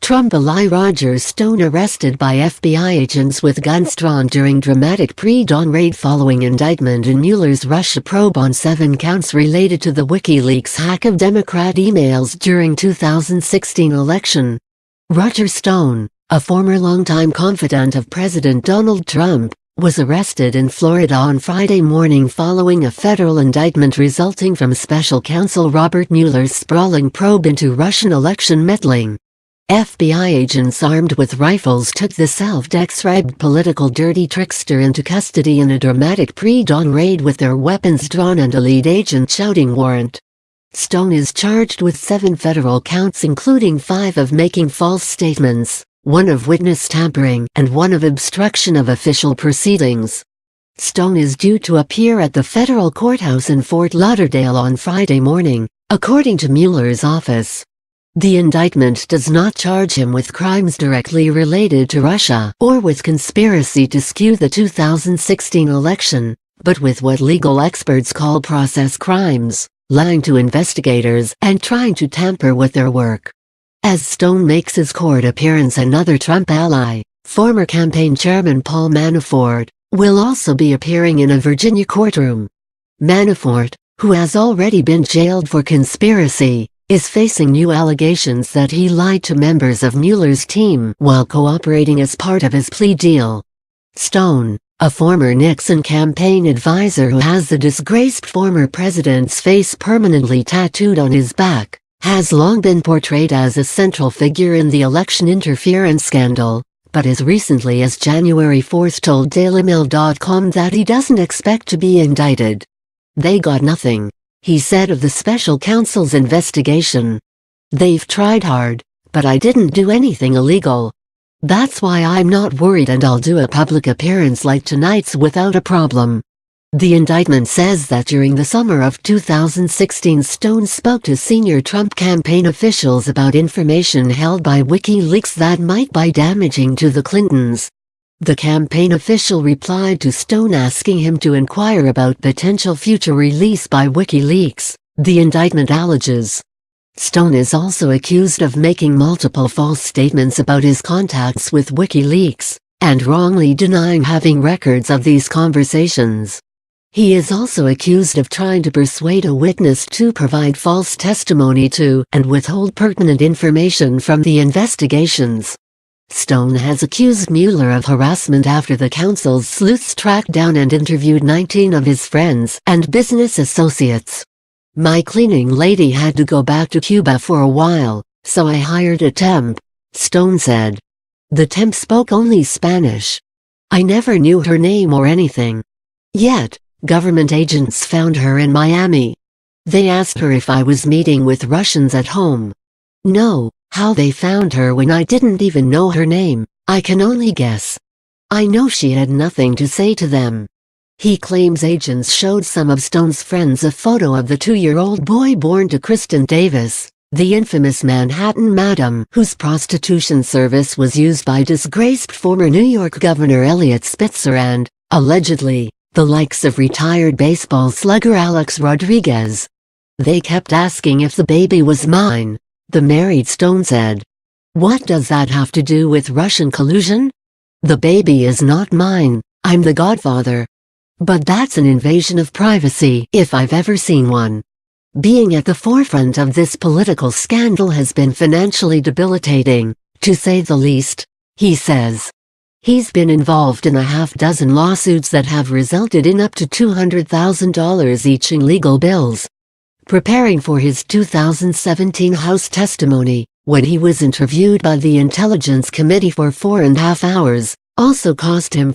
Trump ally Roger Stone arrested by FBI agents with guns drawn during dramatic pre-dawn raid following indictment in Mueller's Russia probe on 7 counts related to the WikiLeaks hack of Democrat emails during 2016 election. Roger Stone, a former longtime confidant of President Donald Trump, was arrested in Florida on Friday morning following a federal indictment resulting from special counsel Robert Mueller's sprawling probe into Russian election meddling. FBI agents armed with rifles took the self-described political dirty trickster into custody in a dramatic pre-dawn raid with their weapons drawn and a lead agent shouting warrant. Stone is charged with 7 federal counts including 5 of making false statements, 1 of witness tampering, and 1 of obstruction of official proceedings. Stone is due to appear at the federal courthouse in Fort Lauderdale on Friday morning, according to Mueller's office. The indictment does not charge him with crimes directly related to Russia or with conspiracy to skew the 2016 election, but with what legal experts call process crimes, lying to investigators and trying to tamper with their work. As Stone makes his court appearance, another Trump ally, former campaign chairman Paul Manafort, will also be appearing in a Virginia courtroom. Manafort, who has already been jailed for conspiracy, is facing new allegations that he lied to members of Mueller's team while cooperating as part of his plea deal. Stone, a former Nixon campaign advisor who has the disgraced former president's face permanently tattooed on his back, has long been portrayed as a central figure in the election interference scandal, but as recently as January 4 told DailyMail.com that he doesn't expect to be indicted. "They got nothing," he said of the special counsel's investigation. "They've tried hard, but I didn't do anything illegal. That's why I'm not worried and I'll do a public appearance like tonight's without a problem." The indictment says that during the summer of 2016 Stone spoke to senior Trump campaign officials about information held by WikiLeaks that might be damaging to the Clintons. The campaign official replied to Stone asking him to inquire about potential future release by WikiLeaks, the indictment alleges. Stone is also accused of making multiple false statements about his contacts with WikiLeaks, and wrongly denying having records of these conversations. He is also accused of trying to persuade a witness to provide false testimony to and withhold pertinent information from the investigations. Stone has accused Mueller of harassment after the counsel's sleuths tracked down and interviewed 19 of his friends and business associates. "My cleaning lady had to go back to Cuba for a while, so I hired a temp," Stone said. The temp spoke only Spanish. "I never knew her name or anything. Yet, government agents found her in Miami. They asked her if I was meeting with Russians at home. No, how they found her when I didn't even know her name, I can only guess. I know she had nothing to say to them." He claims agents showed some of Stone's friends a photo of the 2-year-old boy born to Kristen Davis, the infamous Manhattan madam whose prostitution service was used by disgraced former New York Governor Eliot Spitzer and, allegedly, the likes of retired baseball slugger Alex Rodriguez. "They kept asking if the baby was mine," the married Stone said. "What does that have to do with Russian collusion? The baby is not mine, I'm the godfather. But that's an invasion of privacy if I've ever seen one." Being at the forefront of this political scandal has been financially debilitating, to say the least, he says. He's been involved in a half-dozen lawsuits that have resulted in up to $200,000 each in legal bills. Preparing for his 2017 House testimony, when he was interviewed by the Intelligence Committee for 4.5 hours, also cost him